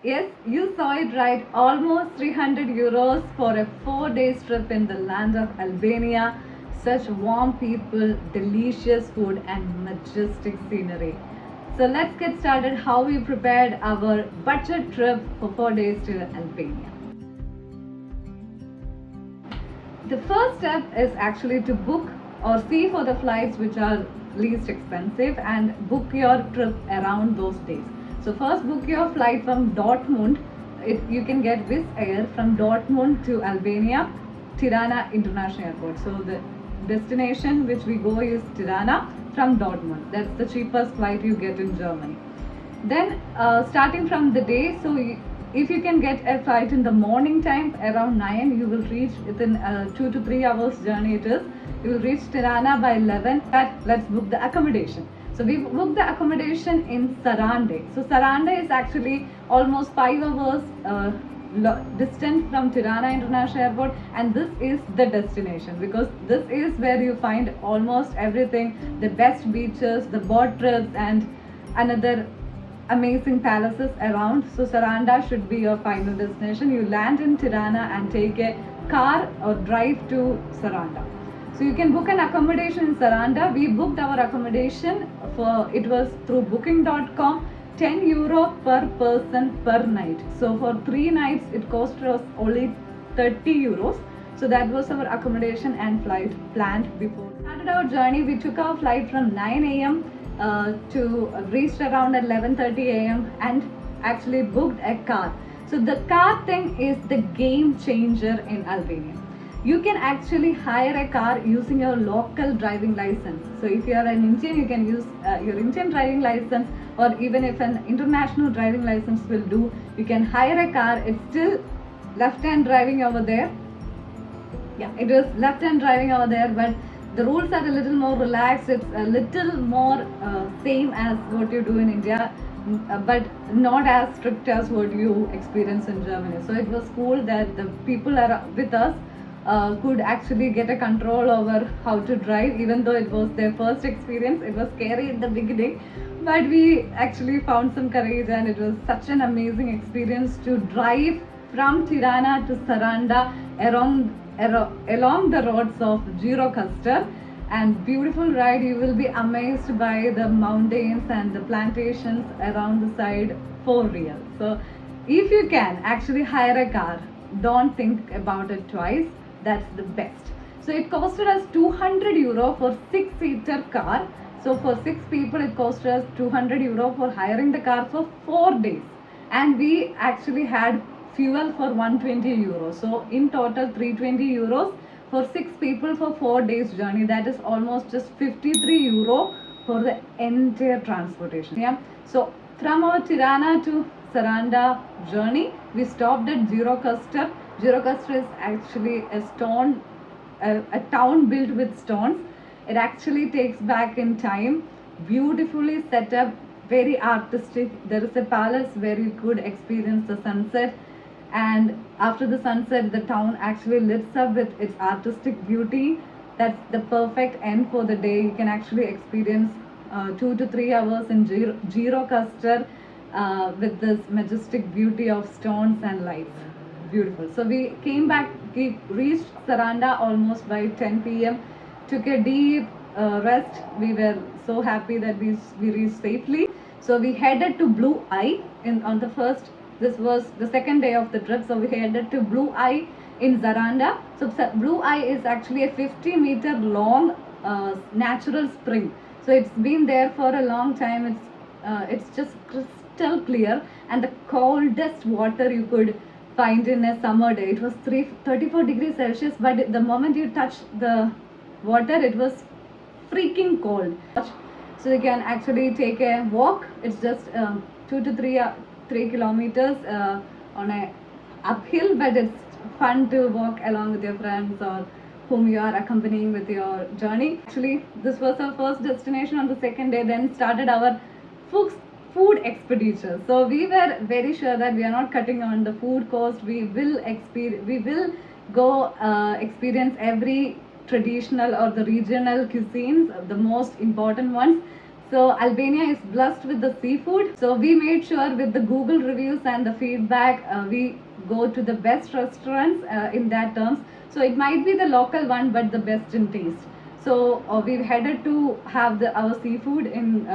Yes, you saw it right. Almost 300 euros for a 4 day trip in the land of Albania. Such warm people, delicious food, and majestic scenery. So let's get started how we prepared our budget trip for 4 days to Albania. The first step is actually to book or see for the flights which are least expensive and book your trip around those days. So first book your flight from Dortmund. You can get Wizz Air from Dortmund to Albania, Tirana International Airport. So the destination which we go is Tirana from Dortmund. That's the cheapest flight you get in Germany. Then starting from the day, if you can get a flight in the morning time around 9, you will reach within 2 to 3 hours journey it is. You will reach Tirana by 11. Let's book the accommodation. So we booked the accommodation in Sarande. So Sarande is actually almost 5 hours distant from Tirana International Airport, and this is the destination because this is where you find almost everything, the best beaches, the boat trips, and another amazing palaces around. So Saranda should be your final destination. You land in Tirana and take a car or drive to Saranda. So you can book an accommodation in Saranda. We booked our accommodation it was through booking.com, 10 euro per person per night. So for 3 nights it cost us only 30 euros. So that was our accommodation and flight planned before. We started our journey. We took our flight from 9 a.m. To reach around 11:30 a.m. and actually booked a car. So the car thing is the game changer in Albania. You can actually hire a car using your local driving license. So if you are an Indian, you can use your Indian driving license, or even if an international driving license will do, you can hire a car. It's still left-hand driving over there. Yeah, it is left-hand driving over there, but the rules are a little more relaxed. It's a little more same as what you do in India, but not as strict as what you experience in Germany. So it was cool that the people are with us could actually get a control over how to drive, even though it was their first experience. It was scary in the beginning, but we actually found some courage, and it was such an amazing experience to drive from Tirana to Saranda along the roads of Girocastre, and beautiful ride. You will be amazed by the mountains and the plantations around the side for real. So if you can actually hire a car, don't think about it twice. That's the best. So it costed us 200 euro for 6-seater car. So for 6 people it costed us 200 euro for hiring the car for 4 days, and we actually had fuel for 120 euros. So in total 320 euros for 6 people for 4 days journey. That is almost just 53 euro for the entire transportation. Yeah. So from our Tirana to Saranda journey, we stopped at Girocastre. Girocastre is actually a town built with stones. It actually takes back in time, beautifully set up, very artistic. There is a palace where you could experience the sunset, and after the sunset the town actually lights up with its artistic beauty. That's the perfect end for the day. You can actually experience 2 to 3 hours in Girocastre with this majestic beauty of stones and lights. Beautiful. So we came back, we reached Saranda almost by 10 p.m. Took a deep rest. We were so happy that we reached safely. So we headed to Blue Eye on the first. This was the second day of the trip. So we headed to Blue Eye in Zaranda. So Blue Eye is actually a 50-meter long natural spring. So it's been there for a long time. It's just crystal clear, and the coldest water you could find in a summer day. It was 34 degrees Celsius, but the moment you touched the water, it was freaking cold. So you can actually take a walk. It's just 2 to 3 kilometers on a uphill, but it's fun to walk along with your friends or whom you are accompanying with your journey. Actually, this was our first destination on the second day. Then started our food expenditure. So we were very sure that we are not cutting on the food cost. We will go experience every traditional or the regional cuisines, the most important ones. So Albania is blessed with the seafood. So we made sure with the Google reviews and the feedback, we go to the best restaurants in that terms. So it might be the local one, but the best in taste. So we've headed to have our seafood in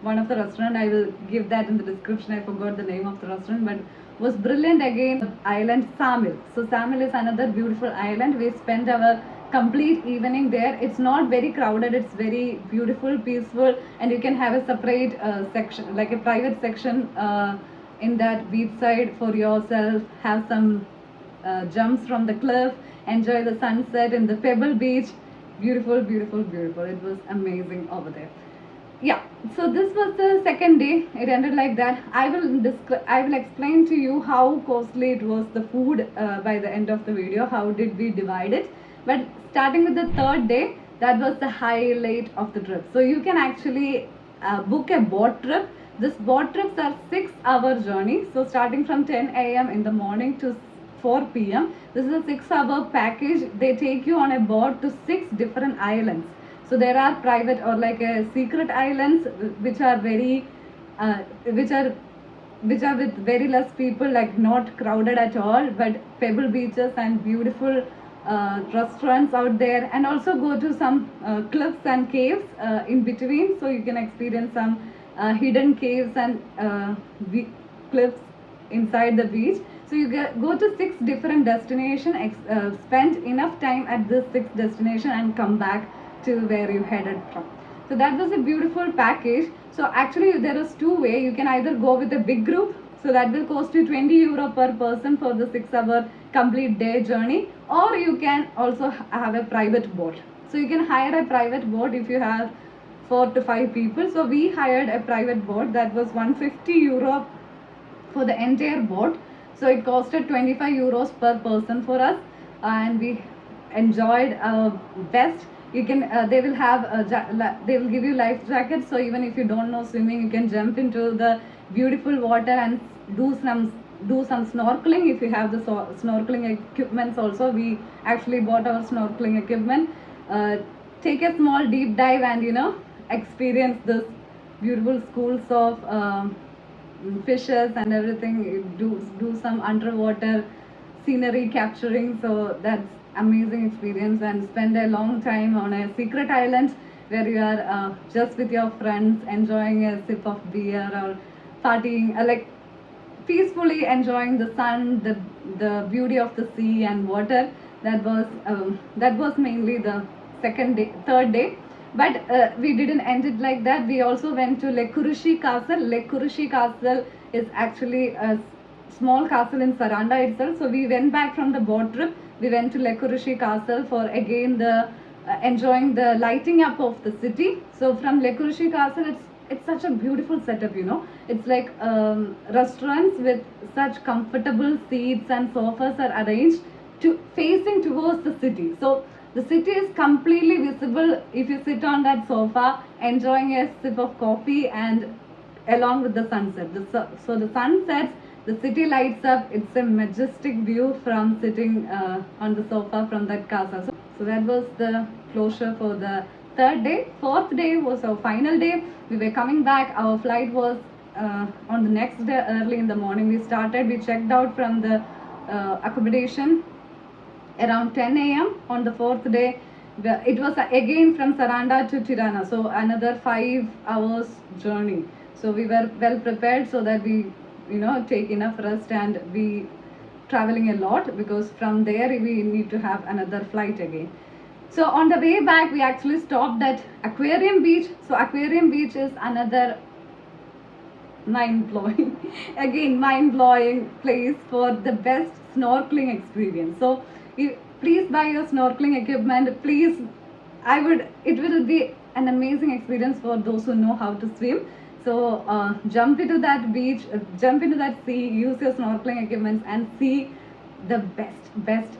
one of the restaurant. I will give that in the description. I forgot the name of the restaurant, but was brilliant again. Island Samil. So Samil is another beautiful island. We spent our complete evening there. It's not very crowded. It's very beautiful, peaceful, and you can have a separate section, like a private section in that beach side for yourself. Have some jumps from the cliff. Enjoy the sunset in the Pebble Beach. Beautiful, beautiful, beautiful. It was amazing over there. Yeah, so this was the second day. It ended like that. I will explain to you how costly it was, the food, by the end of the video. How did we divide it? But starting with the third day, that was the highlight of the trip. So you can actually book a boat trip. This boat trips are 6-hour journey. So starting from 10 a.m. in the morning to 4 p.m. This is a 6-hour package. They take you on a boat to 6 different islands. So there are private or like a secret islands which are very, which are with very less people, like not crowded at all, but pebble beaches and beautiful restaurants out there, and also go to some cliffs and caves in between, so you can experience some hidden caves and cliffs inside the beach. So you go to 6 different destinations, spend enough time at this 6th destination and come back to where you headed from. So that was a beautiful package. So actually there is 2 ways. You can either go with a big group, so that will cost you 20 euro per person for the 6-hour complete day journey, or you can also have a private boat. So you can hire a private boat if you have 4 to 5 people. So we hired a private boat that was 150 euro for the entire boat. So it costed 25 euros per person for us, and we enjoyed our best. You can they will have they will give you life jackets, so even if you don't know swimming, you can jump into the beautiful water and do some snorkeling if you have the snorkeling equipments. Also, we actually bought our snorkeling equipment. Take a small deep dive and experience this beautiful schools of fishes and everything. Do some underwater scenery capturing. So that's amazing experience, and spend a long time on a secret island where you are just with your friends, enjoying a sip of beer or partying, like peacefully enjoying the sun, the beauty of the sea and water. That was mainly the third day. But we didn't end it like that. We also went to Le Kurushi Castle. Le Kurushi Castle is actually a small castle in Saranda itself. So we went back from the boat trip. We went to Le Kurushi Castle for again the enjoying the lighting up of the city. So from Le Kurushi Castle, it's such a beautiful setup. It's like restaurants with such comfortable seats and sofas are arranged facing towards the city. So the city is completely visible if you sit on that sofa enjoying a sip of coffee and along with the sunset. So the sun sets, the city lights up. It's a majestic view from sitting on the sofa from that casa. So that was the closure for the third day. Fourth day was our final day. We were coming back. Our flight was on the next day early in the morning. We checked out from the accommodation around 10 a.m. on the fourth day. It was again from Saranda to Tirana, so another 5 hours journey. So we were well prepared so that we take enough rest, and we traveling a lot because from there we need to have another flight again. So on the way back we actually stopped at Aquarium Beach. So Aquarium Beach is another mind-blowing again mind-blowing place for the best snorkeling experience. So please buy your snorkeling equipment. Please, it will be an amazing experience for those who know how to swim. So jump into that beach, jump into that sea, use your snorkeling equipment and see the best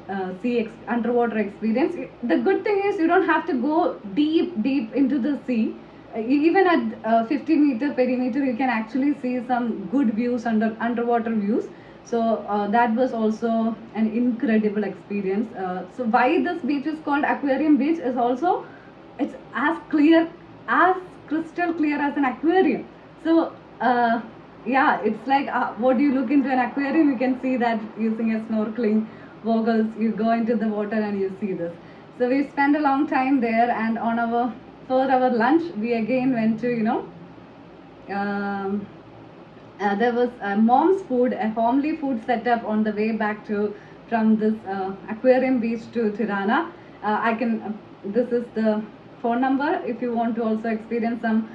underwater experience. The good thing is you don't have to go deep into the sea. Even at 50-meter perimeter, you can actually see some good views, underwater views. So that was also an incredible experience. So why this beach is called Aquarium Beach is also, it's as clear crystal clear as an aquarium. So yeah, it's like what you look into an aquarium, you can see that using a snorkeling goggles. You go into the water and you see this. So we spent a long time there, and on our for our lunch we again went to um, there was mom's food, a homely food setup on the way back to from this aquarium beach to Tirana. I can. This is the phone number if you want to also experience some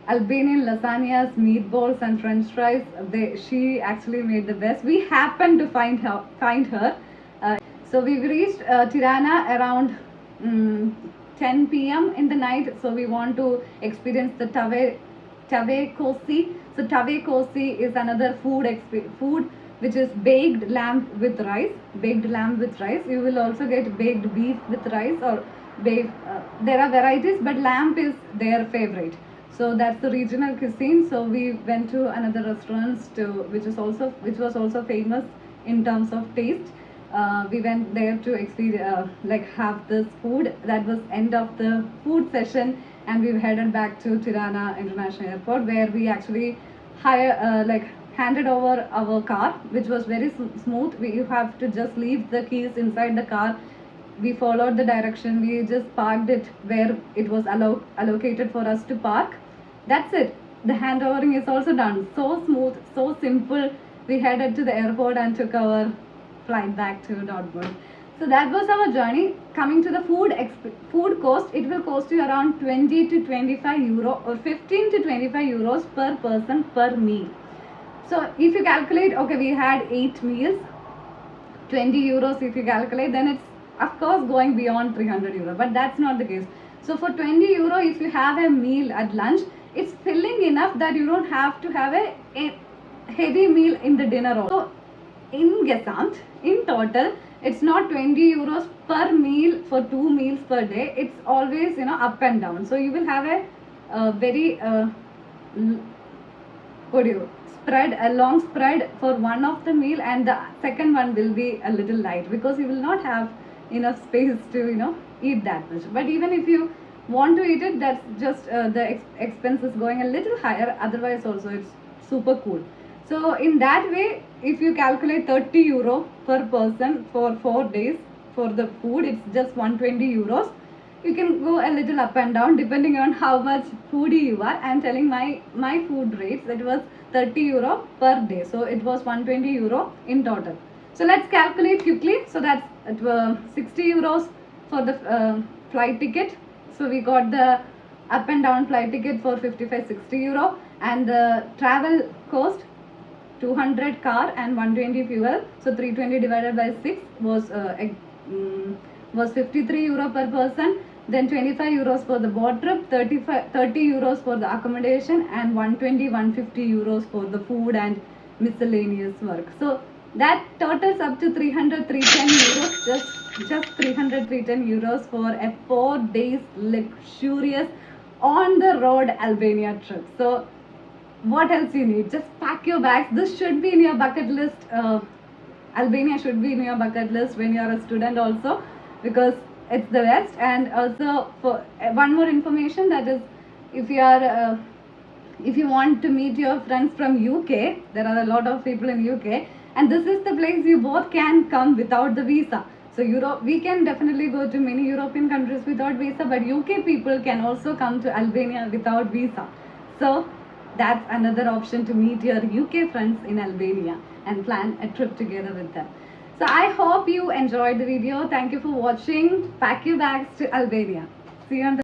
Albanian lasagnas, meatballs, and French fries. She actually made the best. We happened to find her. So we reached Tirana around 10 p.m. in the night. So we want to experience the Tave Kosi. So Tave Kosi is another food which is baked lamb with rice. Baked lamb with rice. You will also get baked beef with rice or baked. There are varieties, but lamb is their favorite. So that's the regional cuisine. So we went to another restaurant which was also famous in terms of taste. We went there to experience have this food. That was end of the food session, and we headed back to Tirana International Airport, where we actually handed over our car, which was very smooth. You have to just leave the keys inside the car. We followed the direction. We just parked it where it was allocated for us to park. That's it. The handovering is also done. So smooth, so simple. We headed to the airport and took our flight back to Dortmund. So that was our journey. Coming to the food cost, it will cost you around 20 to 25 euro or 15 to 25 euros per person per meal. So if you calculate, okay, we had 8 meals, 20 euros if you calculate, then it's of course going beyond 300 euro, but that's not the case. So for 20 euro, if you have a meal at lunch, it's filling enough that you don't have to have a heavy meal in the dinner also. So in Gesamt, in total, it's not 20 euros per meal for 2 meals per day. It's always up and down. So you will have a very a long spread for one of the meal, and the second one will be a little light because you will not have enough space to eat that much. But even if you want to eat it, that's just the expense is going a little higher. Otherwise also it's super cool. So in that way, if you calculate 30 euro per person for 4 days for the food, it's just 120 euros. You can go a little up and down depending on how much foodie you are. I am telling my food rates. It was 30 euro per day. So it was 120 euro in total. So let's calculate quickly. So that's 60 euros for the flight ticket. So we got the up and down flight ticket for 55-60 euro, and the travel cost 200 car and 120 fuel. So 320 divided by 6 was 53 euro per person. Then 25 euros for the boat trip, 30 euros for the accommodation, and 150 euros for the food and miscellaneous work. So that totals up to 310 euros, just 310 euros for a 4 days luxurious on the road Albania trip. So what else you need? Just pack your bags. This should be in your bucket list. Albania should be in your bucket list when you are a student also, because it's the best. And also for one more information, that is, if you want to meet your friends from UK, there are a lot of people in UK, and this is the place you both can come without the visa. So Europe, we can definitely go to many European countries without visa, but UK people can also come to Albania without visa. So that's another option to meet your UK friends in Albania and plan a trip together with them. So I hope you enjoyed the video. Thank you for watching. Pack your bags to Albania. See you on the